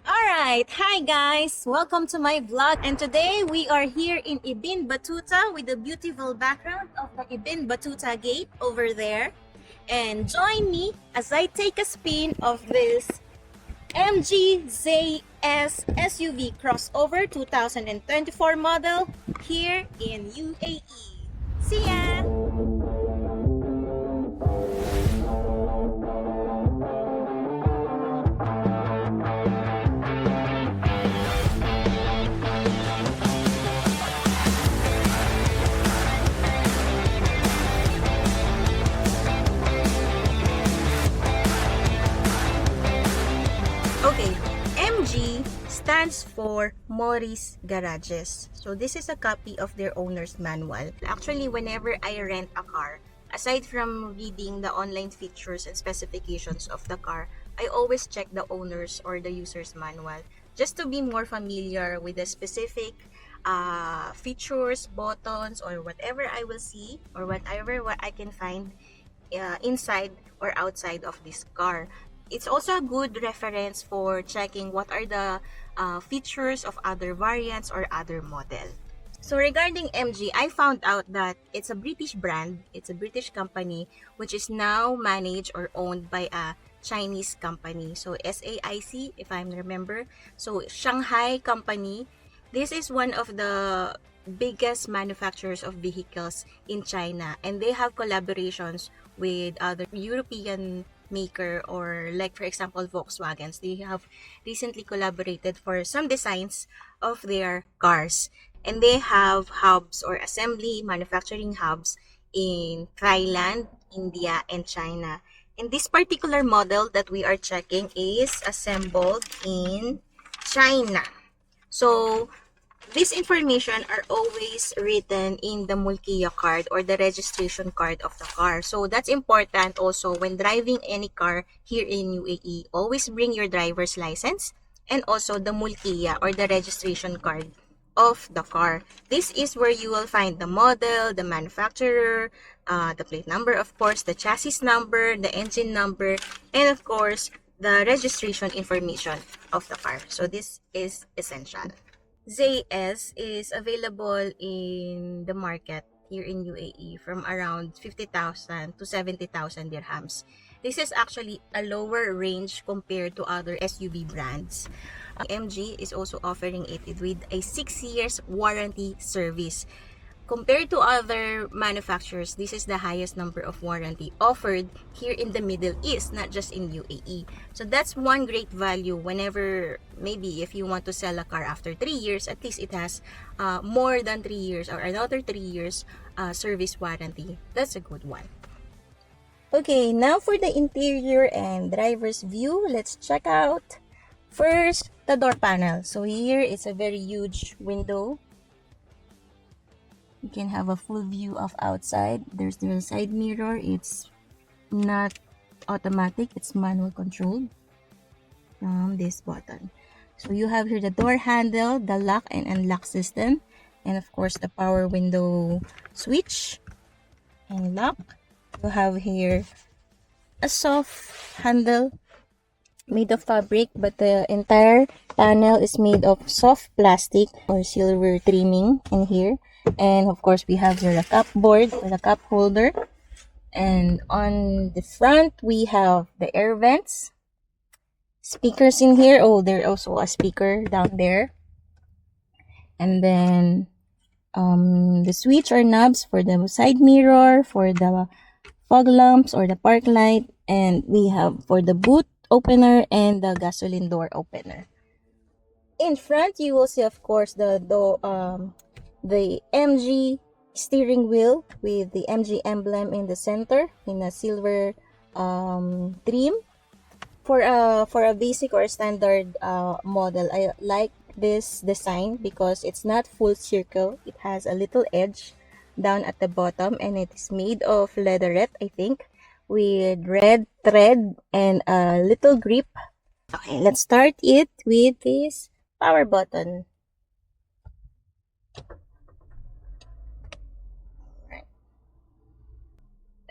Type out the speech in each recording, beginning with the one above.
Alright, hi guys! Welcome to my vlog, and today we are here in Ibn Batuta with the beautiful background of the Ibn Batuta Gate over there. And join me as I take a spin of this MG ZS SUV crossover 2024 model here in UAE. See ya! Okay, MG stands for Morris Garages. So this is a copy of their owner's manual. Actually, whenever I rent a car, aside from reading the online features and specifications of the car, I always check the owner's or the user's manual just to be more familiar with the specific features, buttons, or whatever I will see or whatever what I can find inside or outside of this car. It's also a good reference for checking what are the features of other variants or other model. So regarding MG, I found out that it's a British brand, it's a British company which is now managed or owned by a Chinese company. So SAIC, if I remember. So Shanghai company. This is one of the biggest manufacturers of vehicles in China, and they have collaborations with other European maker, or like for example Volkswagens. They have recently collaborated for some designs of their cars, and they have hubs or assembly manufacturing hubs in Thailand, India, and China. And this particular model that we are checking is assembled in China. So this information are always written in the mulkiya card or the registration card of the car. So that's important also when driving any car here in UAE. Always bring your driver's license and also the mulkiya or the registration card of the car. This is where you will find the model, the manufacturer, the plate number, of course, the chassis number, the engine number, and of course, the registration information of the car. So this is essential. ZS is available in the market here in UAE from around 50,000 to 70,000 dirhams. This is actually a lower range compared to other SUV brands. MG is also offering it with a 6 years warranty service. Compared to other manufacturers, this is the highest number of warranty offered here in the Middle East, not just in UAE. So that's one great value whenever, maybe if you want to sell a car after 3 years, at least it has more than 3 years or another 3 years service warranty. That's a good one. Okay, now for the interior and driver's view, let's check out first the door panel. So here it's a very huge window. You can have a full view of outside. There's the side mirror. It's not automatic. It's manual controlled from this button. So you have here the door handle, the lock and unlock system, and of course the power window switch and lock. You have here a soft handle made of fabric, but the entire panel is made of soft plastic or silver trimming in here. And of course we have here the cupboard or the cup holder, and on the front we have the air vents, speakers in here. Oh, there's also a speaker down there, and then the switch or knobs for the side mirror, for the fog lamps or the park light, and we have for the boot opener and the gasoline door opener. In front you will see of course the MG steering wheel with the MG emblem in the center in a silver trim. For a basic or standard model, I like this design because it's not full circle. It has a little edge down at the bottom, and it is made of leatherette, I think, with red thread and a little grip. Okay, let's start it with this power button.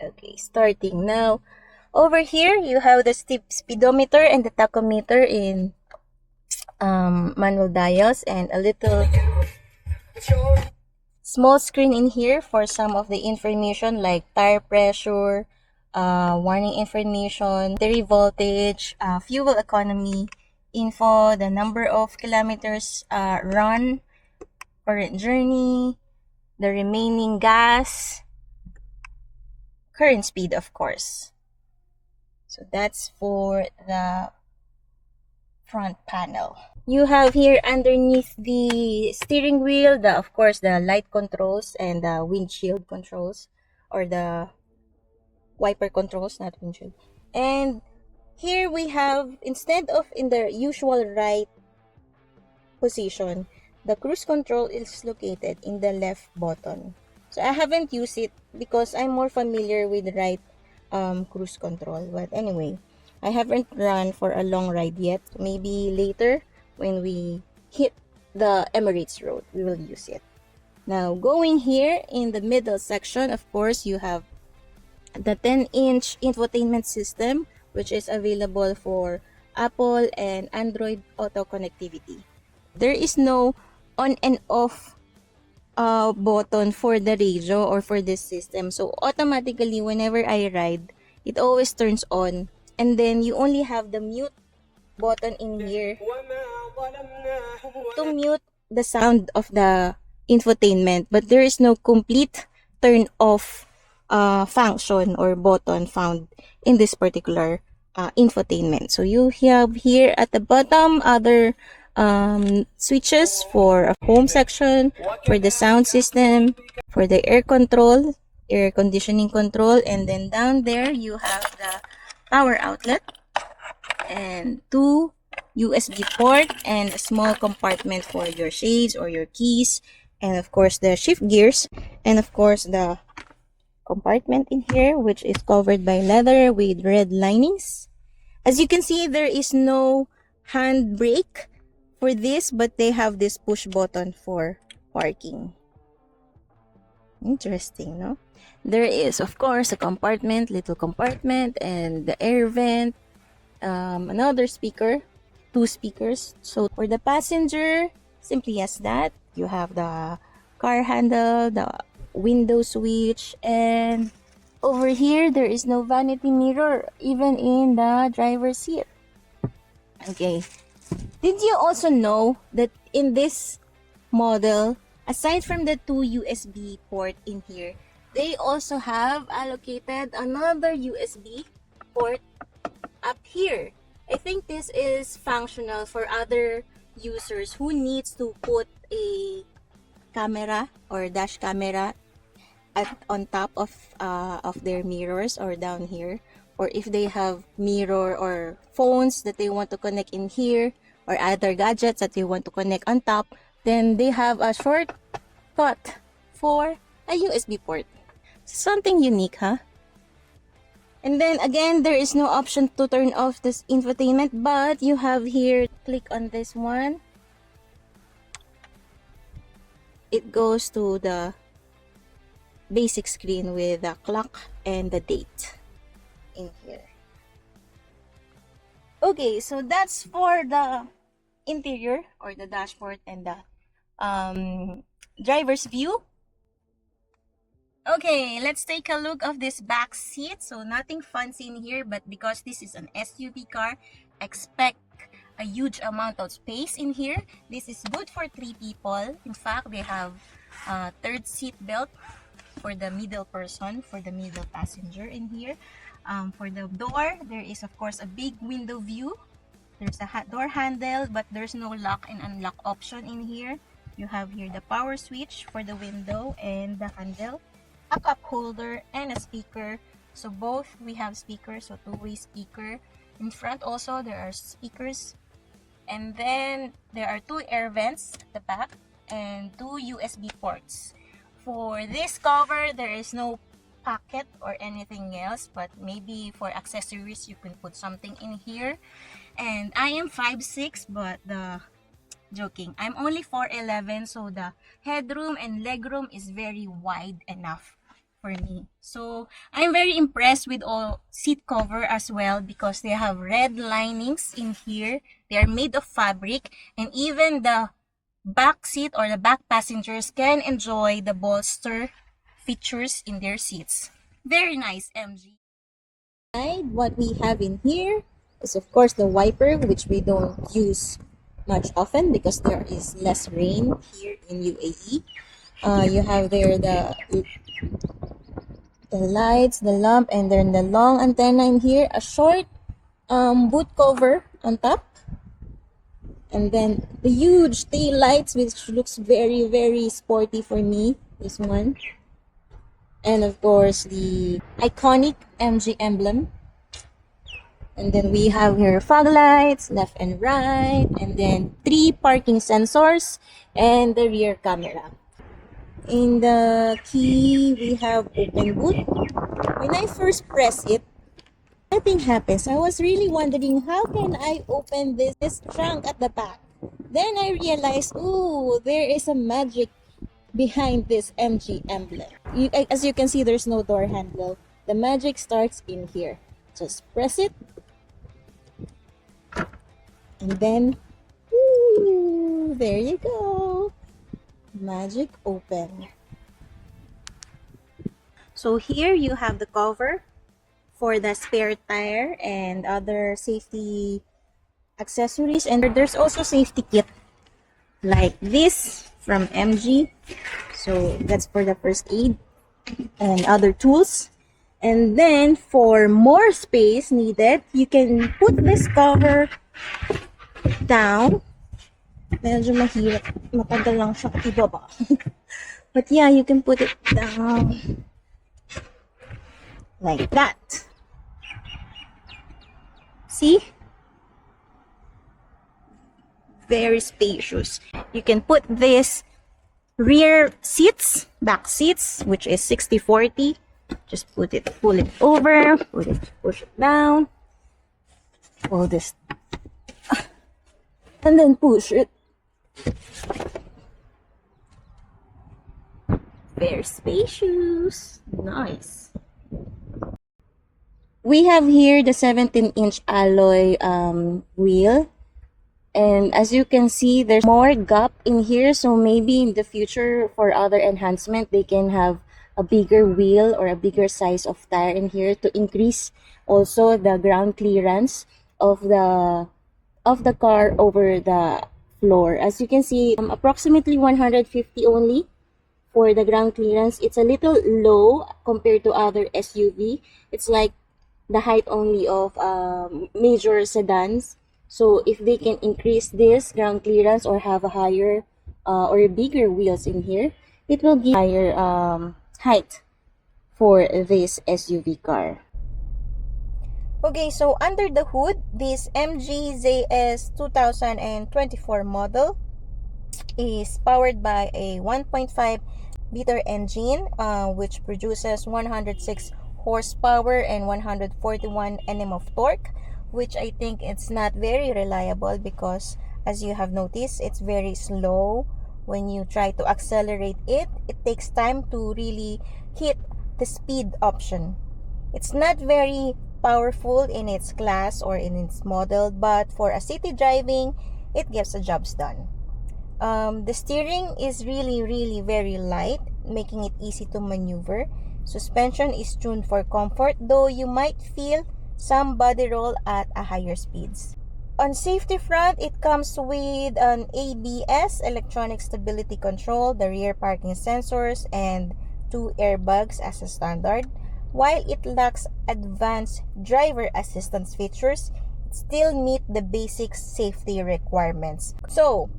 Okay, starting now. Over here, you have the speedometer and the tachometer in manual dials and a little small screen in here for some of the information like tire pressure, warning information, battery voltage, fuel economy, info, the number of kilometers run, current journey, the remaining gas, current speed, of course. So that's for the front panel. You have here underneath the steering wheel, of course, the light controls and the windshield controls, or the wiper controls, not windshield. And here we have, instead of in the usual right position, the cruise control is located in the left button. So I haven't used it because I'm more familiar with right cruise control. But anyway, I haven't run for a long ride yet. Maybe later when we hit the Emirates Road, we will use it. Now, going here in the middle section, of course, you have the 10-inch infotainment system, which is available for Apple and Android auto connectivity. There is no on and off button for the radio or for this system. So automatically, whenever I ride, it always turns on. And then you only have the mute button in here to mute the sound of the infotainment. But there is no complete turn off function or button found in this particular infotainment. So you have here at the bottom other switches for a home section, for the sound system, for the air control, air conditioning control, and then down there you have the power outlet and two USB port and a small compartment for your shades or your keys, and of course the shift gears, and of course the compartment in here which is covered by leather with red linings. As you can see, there is no handbrake for this, but they have this push button for parking. Interesting, no? There is, of course, a compartment, little compartment, and the air vent, another speaker, two speakers. So for the passenger, simply as that, you have the car handle, the window switch, and over here, there is no vanity mirror, even in the driver's seat. Okay. Did you also know that in this model, aside from the two USB port in here, they also have allocated another USB port up here. I think this is functional for other users who needs to put a camera or dash camera on top of their mirrors or down here, or if they have mirror or phones that they want to connect in here, or other gadgets that they want to connect on top, then they have a shortcut for a USB port. Something unique, huh? And then again, there is no option to turn off this infotainment, but you have here, click on this one. It goes to the basic screen with the clock and the date in here. Okay, so that's for the interior or the dashboard and the driver's view. Okay, let's take a look of this back seat. So nothing fancy in here, but because this is an SUV car, expect a huge amount of space in here. This is good for 3 people. In fact, they have a third seat belt for the middle person, for the middle passenger in here. For the door, there is of course a big window view. There's a door handle, but there's no lock and unlock option in here. You have here the power switch for the window and the handle, a cup holder, and a speaker. So both we have speakers, so two-way speaker. In front also there are speakers, and then there are 2 air vents at the back and 2 USB ports. For this cover, there is no pocket or anything else, but maybe for accessories you can put something in here. And I am 5'6", but joking, I'm only 4'11", so the headroom and legroom is very wide enough for me. So I'm very impressed with all seat cover as well because they have red linings in here. They are made of fabric, and even the back seat or the back passengers can enjoy the bolster features in their seats. Very nice, MG. What we have in here is of course the wiper, which we don't use much often because there is less rain here in UAE. You have there the lights, the lamp, and then the long antenna in here, a short boot cover on top, and then the huge tail lights, which looks very, very sporty for me, this one. And of course the iconic MG emblem. And then we have here fog lights, left and right, and then 3 parking sensors and the rear camera. In the key, we have open boot. When I first press it, nothing happens. I was really wondering, how can I open this trunk at the back? Then I realized, ooh, there is a magic behind this MG emblem. As you can see, there's no door handle. The magic starts in here. Just press it. And then, ooh, there you go. Magic open. So here you have the cover for the spare tire and other safety accessories, and there's also safety kit like this from MG. So that's for the first aid and other tools. And then for more space needed, you can put this cover down. Medyo mahirap. Matagal lang siya ibaba. But yeah, you can put it down like that. See? Very spacious. You can put this rear seats, back seats, which is 60-40. Just pull it over, push it down. Pull this, and then push it. Very spacious. Nice. We have here the 17-inch alloy wheel. And as you can see, there's more gap in here. So maybe in the future, for other enhancement, they can have a bigger wheel or a bigger size of tire in here to increase also the ground clearance of the car over the floor. As you can see, approximately 150 only for the ground clearance. It's a little low compared to other SUV. It's like the height only of major sedans. So if they can increase this ground clearance or have a higher or bigger wheels in here, it will give higher height for this SUV car. Okay, so under the hood, this MG ZS 2024 model is powered by a 1.5-liter engine, which produces 106 horsepower and 141 Nm of torque, which I think it's not very reliable because, as you have noticed, it's very slow. When you try to accelerate it, it takes time to really hit the speed option. It's not very powerful in its class or in its model, but for a city driving, it gets the jobs done. The steering is really very light, making it easy to maneuver. Suspension is tuned for comfort, though you might feel some body roll at a higher speeds. On safety front, it comes with an ABS, electronic stability control, the rear parking sensors, and 2 airbags as a standard. While it lacks advanced driver assistance features, it still meets the basic safety requirements. So,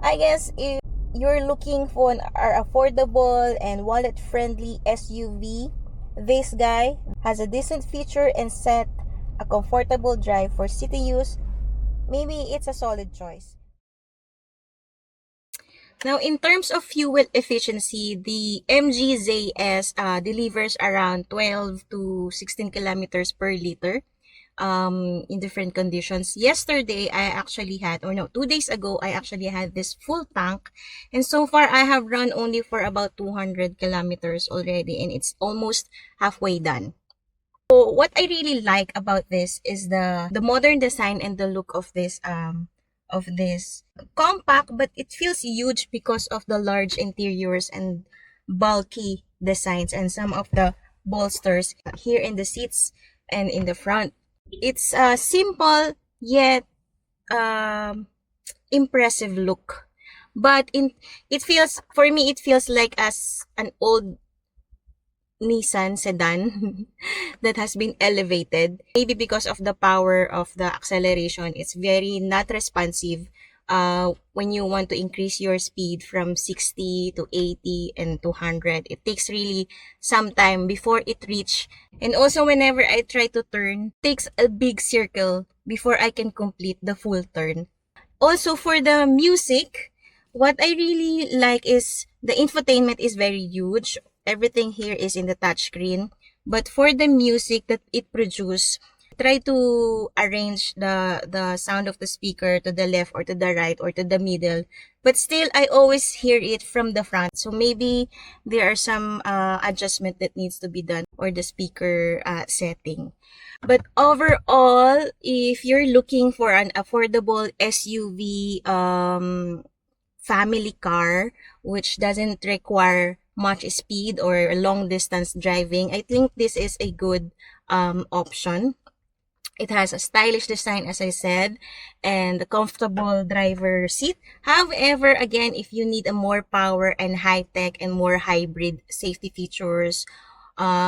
I guess if you're looking for an affordable and wallet-friendly SUV, this guy has a decent feature and set a comfortable drive for city use. Maybe it's a solid choice. Now, in terms of fuel efficiency, the MG ZS delivers around 12 to 16 kilometers per liter, in different conditions. Yesterday, I actually had, or no, 2 days ago, I actually had this full tank. And so far, I have run only for about 200 kilometers already, and it's almost halfway done. So what I really like about this is the modern design and the look of this compact, but it feels huge because of the large interiors and bulky designs and some of the bolsters here in the seats and in the front. It's a simple yet um impressive look. But it feels, for me, it feels like as an old Nissan sedan that has been elevated. Maybe because of the power of the acceleration, it's very not responsive when you want to increase your speed from 60 to 80 and 200. It takes really some time before it reach. And also whenever I try to turn, it takes a big circle before I can complete the full turn. Also for the music, what I really like is the infotainment is very huge. Everything here is in the touchscreen. But for the music that it produces, try to arrange the sound of the speaker to the left or to the right or to the middle. But still, I always hear it from the front. So maybe there are some adjustment that needs to be done or the speaker setting. But overall, if you're looking for an affordable SUV family car which doesn't require much speed or long distance driving, I think this is a good option. It has a stylish design, as I said, and a comfortable driver seat. However, again, if you need a more power and high-tech and more hybrid safety features,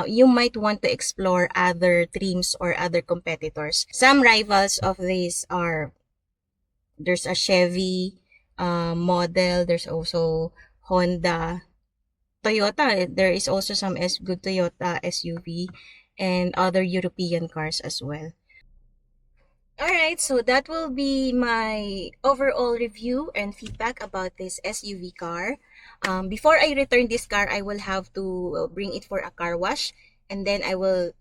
you might want to explore other trims or other competitors. Some rivals of these are, there's a Chevy model, there's also Honda, Toyota. There is also some good Toyota SUV and other European cars as well. Alright, so that will be my overall review and feedback about this SUV car. Before I return this car, I will have to bring it for a car wash, and then I will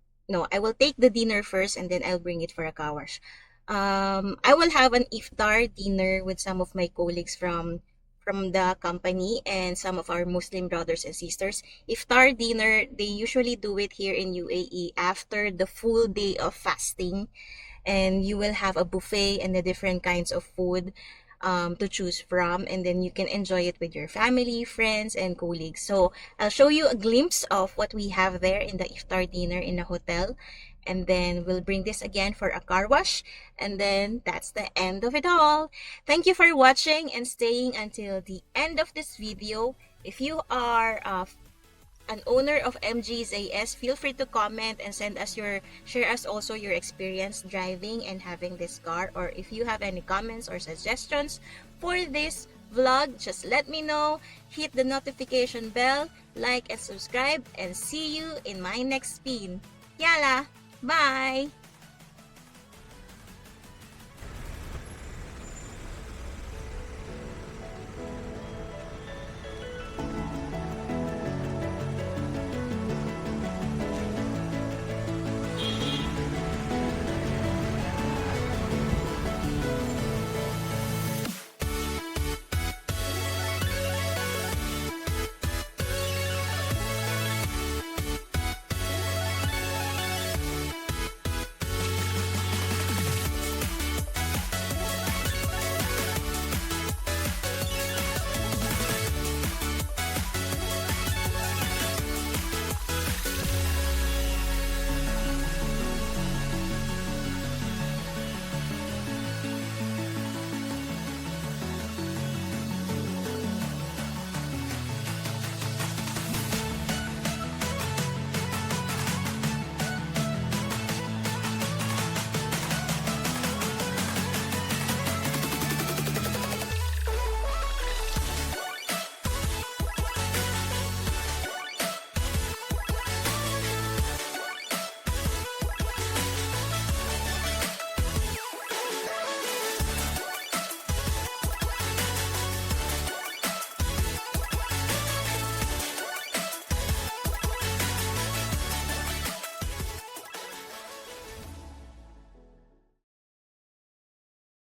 take the dinner first and then I'll bring it for a car wash. I will have an iftar dinner with some of my colleagues from the company and some of our Muslim brothers and sisters. Iftar dinner, they usually do it here in UAE after the full day of fasting, and you will have a buffet and the different kinds of food to choose from, and then you can enjoy it with your family, friends, and colleagues. So I'll show you a glimpse of what we have there in the iftar dinner in the hotel, and then we'll bring this again for a car wash, and then that's the end of it all. Thank you for watching and staying until the end of this video. If you are an owner of MG's AS, feel free to comment and share us also your experience driving and having this car, or if you have any comments or suggestions for this vlog, just let me know. Hit the notification bell, like and subscribe, and see you in my next spin. Yalla, bye!